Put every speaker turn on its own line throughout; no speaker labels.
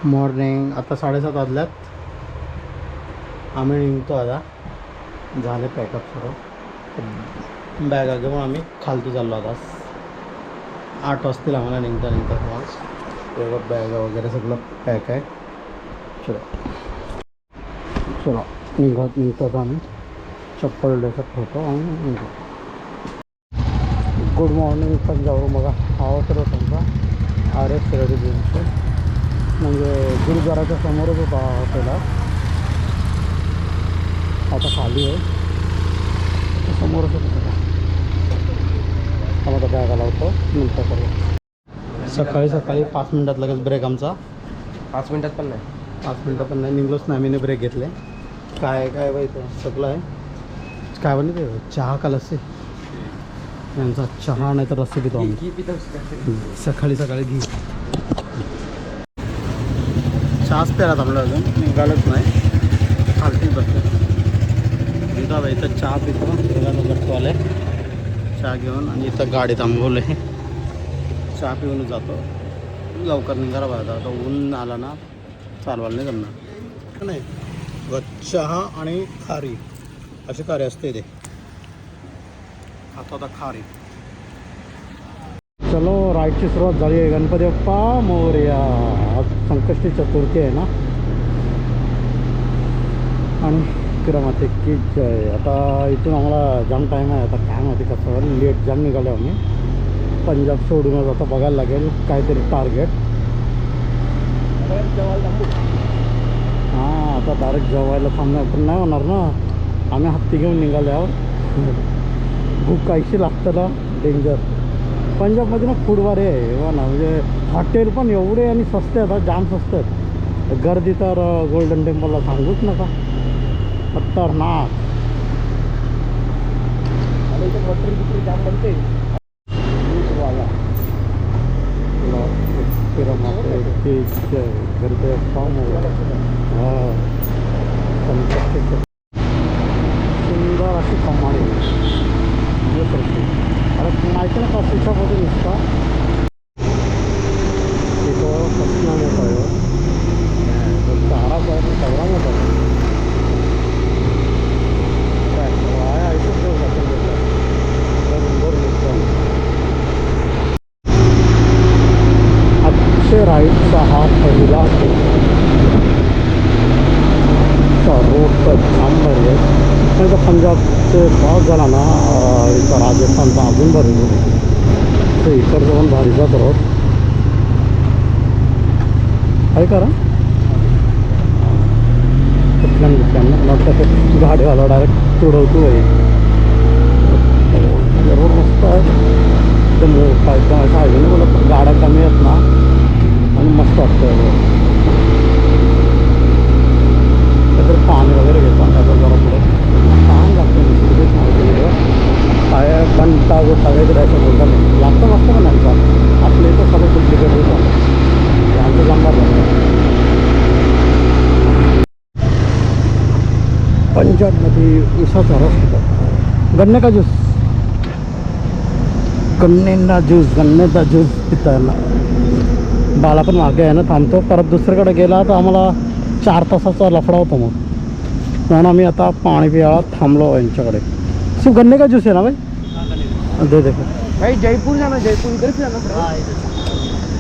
Morning आता 7:30 वाजल्यात. आम्ही निघतो आता. झाले पॅकअप सर्व. बॅगा घेऊन आम्ही खालती चाललो आता. 8 वाजतील आम्हाला निघता आज. तेव्हा बॅगा वगैरे सगळं पॅक आहे. चला निघतात आम्ही. चप्पल ड्रेसअप ठेवतो आणि निघतो. गुड मॉर्निंग पंजाबवरून बघा आवाज सर्व तुमचा RS रेसिडेन्सी म्हणजे गुरुद्वाराच्या समोरच होता हॉटेल. आता खाली आहे समोरच होतं. आता बॅगा लावतो नंतर सर्व. सकाळी 5 मिनटात लगेच ब्रेक आमचा.
5 मिनटात पण नाही.
5 मिनटं पण नाही निघलोच नाही. आम्ही ब्रेक घेतले. काय बाई ते सगळं आहे. काय बनते चहा का लस्सी. यांचा चहा नाही तर रस्सी पितो आम्ही. सकाळी घी चहाच प्यायला थांबलो अजून निघालच नाही. खालतीच बसतो इथं चहा पितो. गट्टूवाले चहा घेऊन आणि इथं गाडी थांबवले. चहा पिऊन जातो. लवकर निघाला पाहिजे. आता ऊन आला ना चालवायला नाही जमणार नाही. चहा आणि खारी अशी खारी असते ते. आता खारी. चलो राईडची सुरुवात झाली आहे. गणपती बाप्पा मोरया. आज संकष्टी चतुर्थी आहे ना. आणि किरामाते की जय. आता इथून आम्हाला जाम टाईम आहे. आता काय माहिती कसं लेट जाम निघाले आम्ही. पंजाब सोडूनच आता बघायला लागेल काहीतरी टार्गेट. हां आता डायरेक्ट जेवायला थांबणार पण नाही होणार ना. आम्ही हत्ती घेऊन निघाल्यावर भूक काहीशी लागतं ना. डेंजर. पंजाबमध्ये ना फूडवारे आहे हो ना. म्हणजे हॉटेल पण एवढे आणि स्वस्त आहेत. जाम स्वस्त आहेत. गर्दी तर गोल्डन टेम्पलला सांगूच नका. खतरनाक. जाम बनते. गणपती फॉर्म हां सुंदर अशी कमाडी. अरे माहिती ना का शिक्षामध्ये नुसता तिथं कसला मोठा आहे. चारा पाहिजे सगळा मोठा आहे. ऐकून अक्षय राईडचा हा पहिला रोड जाम भारी आहे. नाही तर पंजाबचे भाग झाला ना इथं राजस्थानचा अजून भारी रोड आहे. तर इकडचं पण भारीचाच रोड आहे करा. कुठल्या वाटतं गाडीवाला डायरेक्ट तुडवतो आहे. रोड मस्त आहे. एकदम मोठा एकदम असं आहे ना. मला गाड्या कमी आहेत ना आणि मस्त वाटतं रोड. तर पाणी वगैरे घेतो आता जरा पुढे छान लागतं. काय कंटा गोटा वगैरे असं बोलता नाही लागतं. मस्त पण नाही का आपल्या इथं सगळं डुप्लिकेट होतं. आमचं जमणार नाही. पंजाबमध्ये उसाचा रस होता. गन्ने का ज्यूस. गन्नेचा ज्यूस पिताना बाला पण मागे आहे ना. थांबतो. परत दुसरीकडे गेला तर आम्हाला 4 तासाचा लफडा होतो. मग म्हणून आम्ही आता पाणी प्यायला थांबलो यांच्याकडे. सिर्फ गन्ने का जूस है ना भाई. दे देखो
भाई जयपुर जाना. जयपुर इधर से जाना.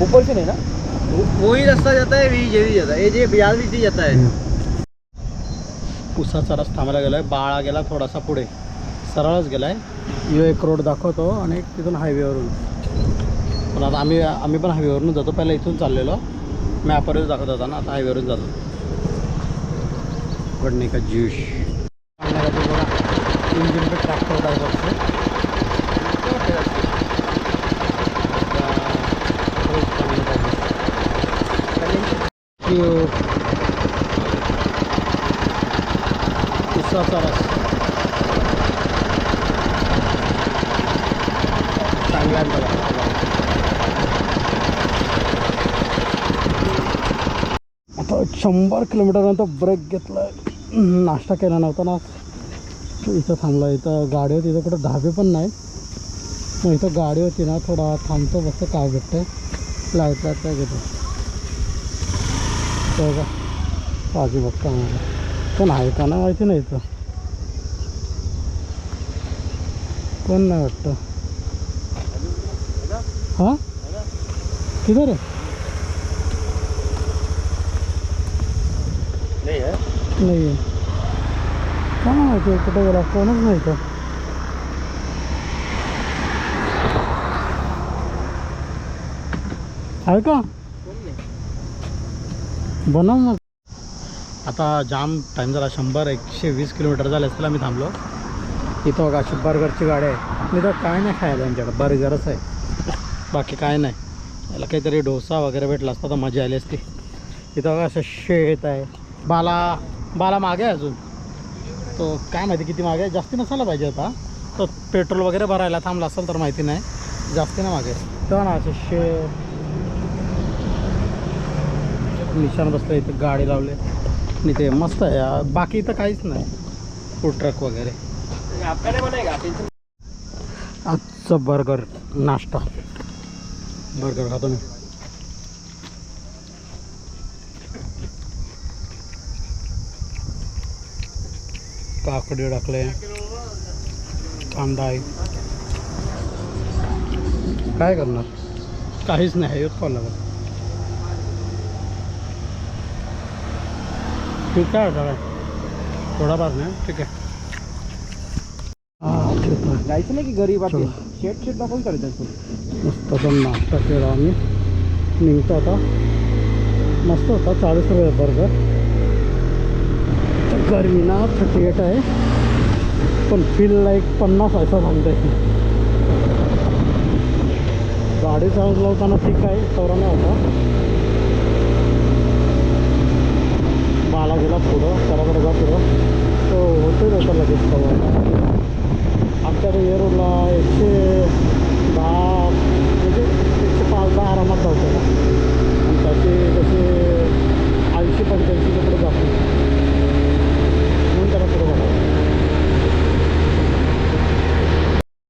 ऊपर से नहीं ना. वही रास्ता जाता है. यही जाता है. ये बिहार भी जाता है.
उसाचा रस थांबायला गेला आहे. बाळा गेला थोडासा पुढे. सरळच गेला आहे. यो एक रोड दाखवतो आणि तिथून हायवेवरून. पण आता आम्ही पण हायवेवरून जातो. पहिला इथून चाललेलो. मॅपवरच दाखवत होता ना. आता हायवेवरून जातो. गन्ने का ज्यूस. इंजिन पे ट्रॅक्टर ड्रायव्हर उसाचा रस चांगला आहे बघा. आता 100 किलोमीटरनंतर ब्रेक घेतला. नाश्ता केला नव्हता ना. इथं थांबला. इथं गाडी होती. इथं कुठं ढाबे पण नाही. मग इथं गाडी होती ना थोडा थांबतो. बसतो काय भेटतं. लाईट काय घेतो. तो का ताजी बघता मला पण आहे का ना माहिती नाही इथं कोण नाही वाटतं हां किधर आहे नाही आहे काय माहिती कुठे गेला कोणच नाही का आहे का बनव मग आता जाम टाईम झाला 100-120 किलोमीटर झाले असतील आम्ही थांबलो इथं बघा अशी बर्गरची गाडी आहे मी तर काय नाही खायला यांच्याकडं बर्गरच आहे बाकी काय नाही याला काहीतरी डोसा वगैरे भेटला असता तर मजा आली असती इथं बघा असं शेत आहे बाला मागे आहे अजून तो काय माहिती किती मागे आहे जास्ती नसायला पाहिजे होता तो पेट्रोल वगैरे भरायला थांबला असेल तर माहिती नाही जास्ती ना मागे तेव्हा ना असं शेत निशाण बसलं इथं गाडी लावले आणि ते मस्त आहे बाकी इथं काहीच नाही फूड ट्रक वगैरे आजचं बर्गर नाश्ता बर्गर खातो मी काकडी टाकले कांदा आहे काय करणार काहीच नाही हेच खावं लागत ठीक आहे काय थोडाफार नाही ठीक आहे
जायचं नाही की गरीब आपली शेट दाखवून करायचं
मस्त पण नाश्ता केला आम्ही निघतो आता मस्त होता 40 रुपये बर्गर गरमी ना 38 आहे पण फील लाईक 50 असं सांगते गाडी चालवताना ठीक आहे तेवढा नाही होता बाला गेला पुढं त्याला जा पुढं तो होतोच होता लगेच कवर आमच्याकडे येरूरला 110 म्हणजे 105-10 आरामात जातो आणि त्याचे जसे 80-85 किलोमीटर जातो म्हणून त्याला पुढं बघा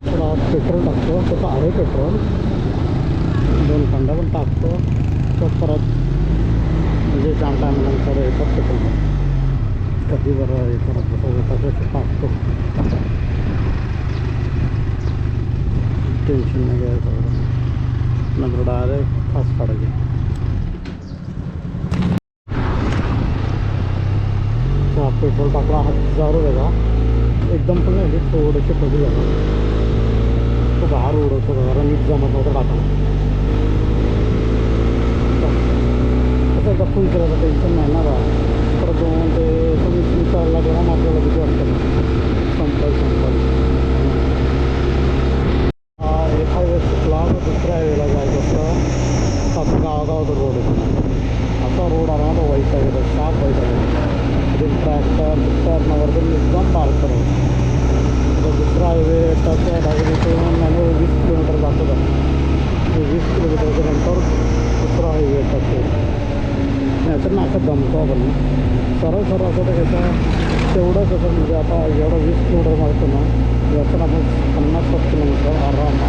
थोडा पेट्रोल टाकतो त्याचं आहे पेट्रोल 2 खंडा पण टाकतो तो परत म्हणजे जाम टायमानंतर येतात पेट्रोल कधी बरं हे करत बसं टाकतो टेन्शन नाही घ्यायचं नंतर डायरेक्ट फास्ट काढायचे पेट्रोल टाकला 1000 रुपये एकदम पण नाही थोडेसे कधी झाला तो बाहेर उडवतो जरा नीट जमत नव्हतं टाकायला असं एकदा फुल करायचं टेन्शन नाही ना बा परत जाऊन ते तुम्ही चालला गेला मग आपल्याला किती वाटतं संपल हायवे सुटला दुसऱ्या हायवेला जायचं असतं आता गावागावाचा रोड आहे असा रोड आला ना तो व्हायचा आहे शार्प व्हायचा आहे ट्रॅक्टर नवरतून एकदम बारीक करतो दुसरा हायवे त्याच्या डावीतून 20 किलोमीटर जातो का 20 किलोमीटरच्या नंतर दुसरा हायवे येतात याचं ना असं दमतो आपण सरळ असं तर याचा तेवढंच असं म्हणजे आता एवढं 20 किलोमीटर मारतो ना याचं आपण 50-60 किलोमीटर आरामात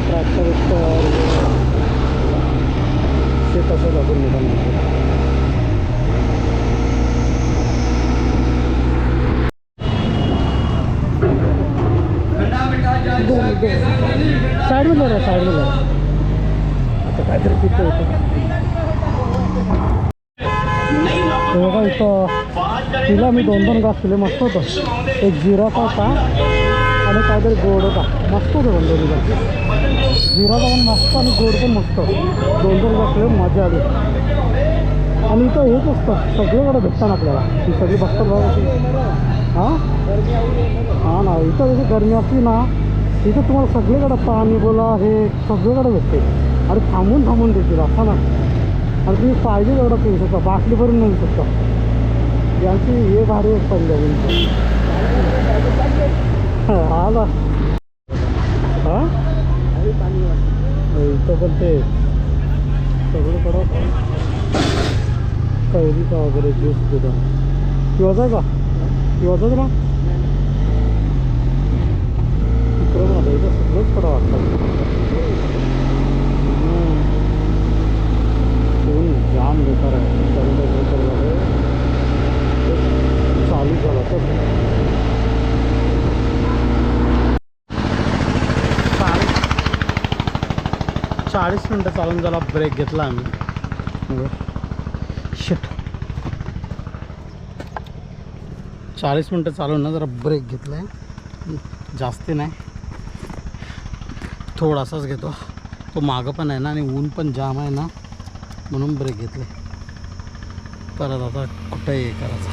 ट्रॅक्टर शेत असं जातो निघालं साईडमध्ये रा साईडमध्ये आता काहीतरी पितो होतं बघा इथं तिला मी 2 घास केले मस्त होतं एक जिराचा होता आणि काहीतरी गोड होता मस्त होतं पण दोन्ही घास जिराचा पण मस्त आणि गोड पण मस्त 2 घास केले मजा आली आणि इथं हेच असतं सगळीकडे भेटतात आपल्याला ही सगळी बघतात बघा हां ना इथं जशी गरमी असली ना इथं तुम्हाला सगळीकडे पाणी बोला हे सगळीकडे भेटते आणि थांबून देतील असं ना आणि तुम्ही पाहिजे तेवढं पिऊ शकता बाटली भरून नेऊ शकता यांची हे भारी एक पंजाबी हा ना हां इथं पण ते सगळीकडं कैरीचा वगैरे ज्यूस सुद्धा पिवायचा का पिवायचं ना इकडं मला इथं सगळंच कडं वाटतं जाम बेकार आहे. चालू झाला तर 40 मिनटं चालून झाला. ब्रेक घेतला आम्ही. शिट 40 मिनटं चालून ना जरा ब्रेक घेतला आहे. जास्ती नाही, थोडासाच घेतो. तो मागं पण आहे ना आणि ऊन पण जाम आहे ना, म्हणून ब्रेक घेतले. परत आता कुठंही हे करायचं.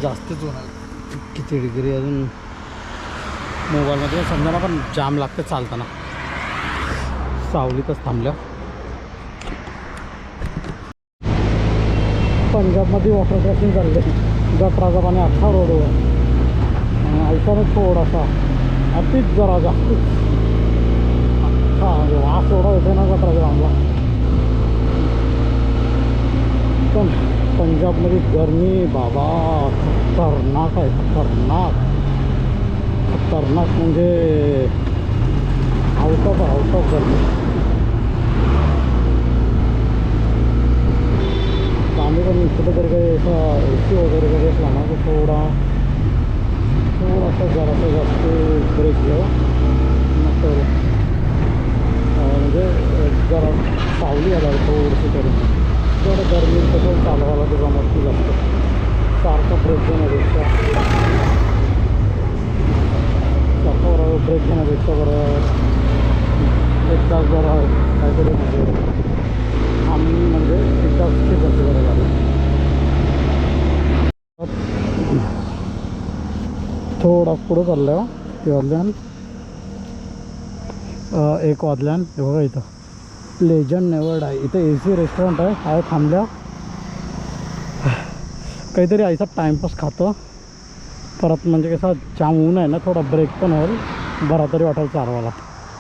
जास्तीच ऊन आहे. किती डिग्री अजून मोबाईलमध्ये समजायला पण जाम लागते चालताना. सावलीतच थांबल्या. पंजाबमध्ये वॉटर क्रॉसिंग चालले. गटराचा पाणी अख्खा रोडवर आणि ऐकाने थोडासा अतिच जरा जास्तच अख्खा वास एवढा येते ना गटराच्या पाण्याला. पण पंजाबमध्ये गरमी बाबा खतरनाक आहे. खतरनाक म्हणजे आउट ऑफ गरमी. आम्ही पण कुठेतरी काही असं AC वगैरे काही असला ना तर थोडासा जरासा जास्त ब्रेक घ्यावा. मग म्हणजे जरा सावली आला थोडीशी तरी तेवढं गरमी कसं चालवायला ते जमत जास्त. सारखा ब्रेक घेण्यापेक्षा बरं एक तास बरं काहीतरी म्हणजे एक तास स्किप असते बरं झालं. थोडा पुढं चाललं ते वाजल्यान 1 वाजल्यान. हे बघा इथं लेजंड नेवर्ड आहे. इथं AC रेस्टॉरंट आहे थांबल्या. काहीतरी आईचा टाईमपास खातो. परत म्हणजे कसं जाम ऊन आहे ना, थोडा ब्रेक पण होईल. बरा तरी वाटेल चालवायला.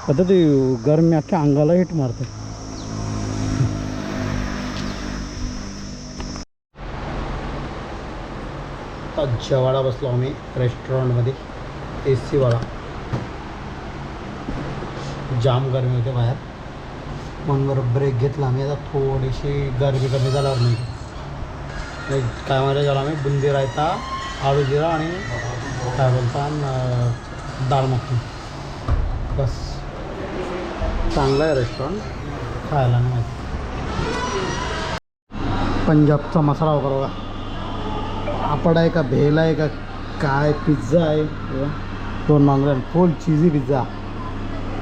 आता ती गरमी अख्ख्या अंगाला हिट मारते. आता जेवायला बसलो आम्ही रेस्टॉरंटमध्ये. AC वाला. जाम गरमी होते बाहेर म्हणून बरं ब्रेक घेतला आम्ही. आता थोडीशी गरमी कमी झाल्यावर नाही काय माहिती झालं आम्ही बुंदी रायता, आलू जिरा आणि काय बोलतात दाल मखनी. बस चांगलं आहे रेस्टॉरंट, खायला नाही माहिती. पंजाबचा मसाला वगैरे बघा. पापड आहे का, भेल आहे का काय, पिझ्झा आहे. 2 मागल्या फुल चीजी पिझ्झा.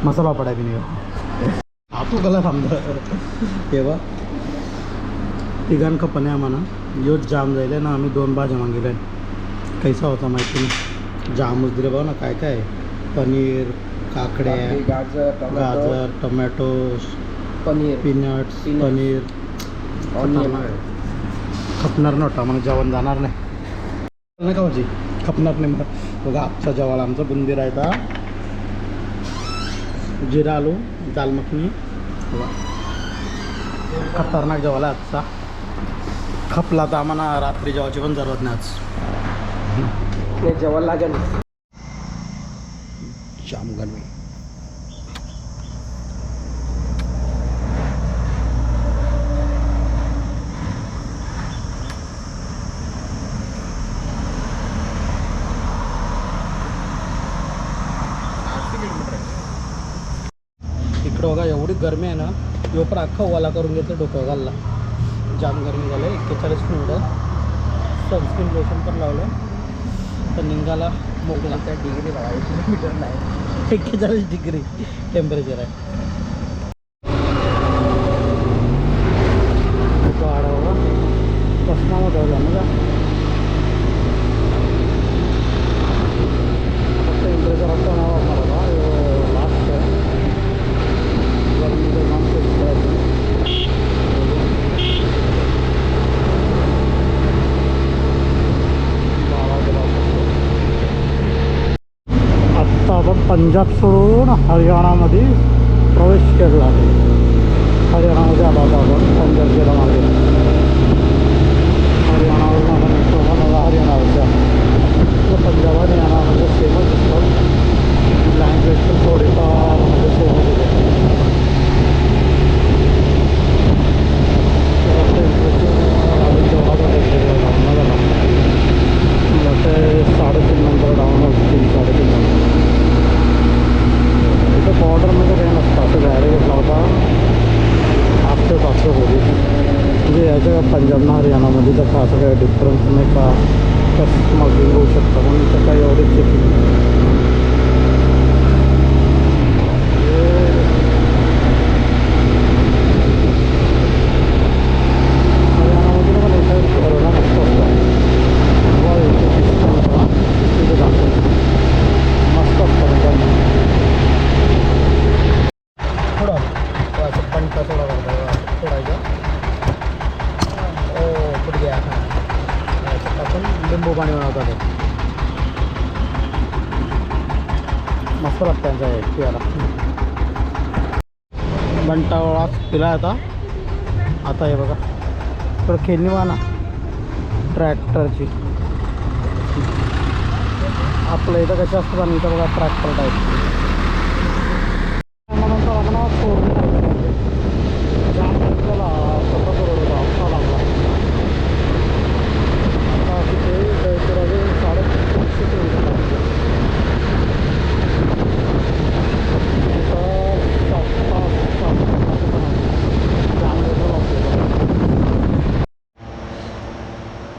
मसाला पापड आहे की नाही तू कला थांबलं तेव्हा तिघांना खपने आम्हाला. योच जाम जायला ना. आम्ही 2 भाज्या मागितल्या. कैसा होता माहिती नाही. जामच दिले बघा ना. काय काय पनीर, काकड्या, गाजर, टोमॅटो, पनीर, पीनट्स, पनीर. खपणार नव्हता मला, जेवण जाणार नाही का भाजी, खपणार नाही मला. बघा आजचा जेवायला आमचा बुंदी रायता, जिरा आलू, दाल मखनी. खतरनाक जेवायला आजचा. खपला तर आम्हाला रात्री जेवायची पण जरूरत नाही आज. जेवण लागेल. जाम गरमी. इकडं बघा एवढी गरमी आहे ना. पण अख्खा ओला करून घेतलं डोकं घालला. जाम गरमी झालं. 41 मिनिटं. सनस्क्रीन लोशन पण लावलं तर निघाला मोकळा. डिग्री बघा, 1 किलोमीटर नाही, 41 डिग्री टेम्परेचर आहे. कसनामध्ये होता मला टेम्परेचर आता मला लास्ट गरमीचं नाम आत्ता आपण पंजाब सोडून हरियाणामध्ये प्रवेश केला आहे. हरियाणामध्ये आला होता आपण. पंजाब गेला मागे. हरियाणावरून आपण हरियाणावरच्या पंजाब हरियाणा म्हणजे सेमच असतात. लँग्वेज पण थोडीफार म्हणजे सेमच होते. पंजाब ना हरियाणामध्ये तर का असं काही डिफरन्स नाही का कसं स्मगलिंग होऊ शकतं म्हणून इथं काही एवढे चेकिंग मस्त असतं थोडं पण थोडा थोडायचं पुढे घ्या टाकून लिंबू पाणी बनवतात ते मस्त लागतं त्यांचा हे पियाला बंटावळा पिला आता हे बघा थोडं खेळणी वाहना ट्रॅक्टरची आपलं इथं कशी असतं आणि इथं बघा ट्रॅक्टर टाईप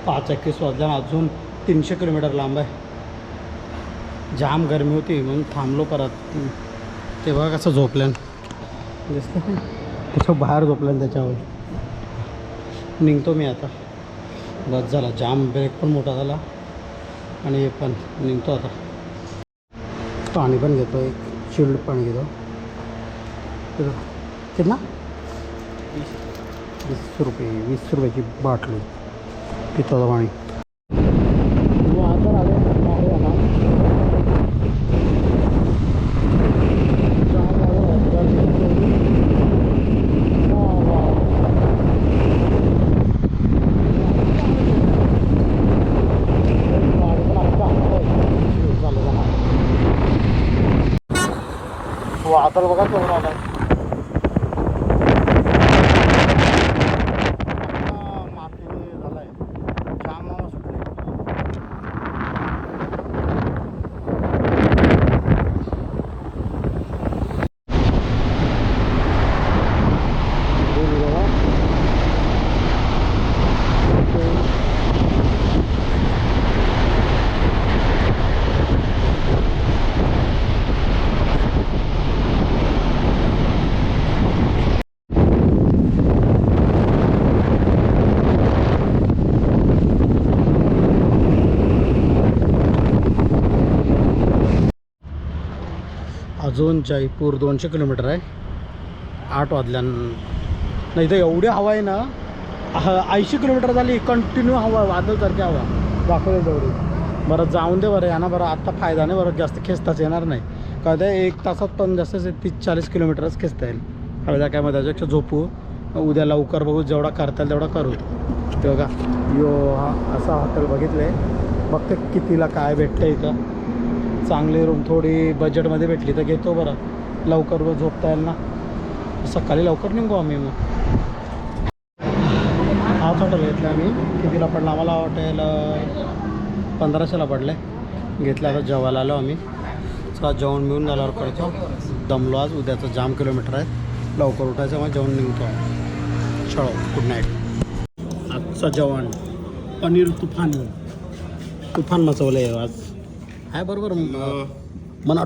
पाच 21 वाजल्या अजून 300 किलोमीटर लांब आहे जाम गरमी होती म्हणून थांबलो परत तेव्हा कसं झोपल्यान दिसतं त्याच्यावर बाहेर झोपल्यान त्याच्यावर निघतो मी आता बस झाला जाम ब्रेक पण मोठा झाला आणि हे पण निघतो आता पाणी पण घेतो एक चिल्ड पाणी घेतो कितना 20 रुपये 20 रुपयाची बाटली पितो पाणी वादळ बघा केवढा आला माती झालाय जाम सुटले अजून जयपूर 200 किलोमीटर आहे 8 वाजल्यानं इथं एवढी हवा आहे ना 80 किलोमीटर झाली कंटिन्यू हवा वादळसारखी हवा दाखवली तेवढी बरं जाऊन दे बरं यांना बरं आत्ता फायदा नाही बरं जास्त खेचताच येणार नाही का ते 1 तासात पण जास्त 30-40 किलोमीटरच खेचता येईल फायदा काय मग त्याच्यापेक्षा झोपू उद्या लवकर बघू जेवढा करता येईल तेवढा करू ते बघा यो हा असा हॉटेल बघितलं बघते कितीला काय भेटतं इथं चांगली रूम थोडी बजेटमध्ये भेटली तर घेतो बरं लवकर झोपता येईल ना सकाळी लवकर निघू आम्ही मग हाच हॉटेल घेतला आम्ही कितीला पडला आम्हाला हॉटेल 1500ला पडलं आहे घेतलं आता जेवायला आलो आम्ही चला जेवण मिळून झाल्यावर करतो दमलो आज उद्याचं जाम किलोमीटर आहे लवकर उठायचं मग जेवण निघतो चलो गुड नाईट आजचं जेवण पनीर तुफान मचवलं आहे आज आहे बरोबर मला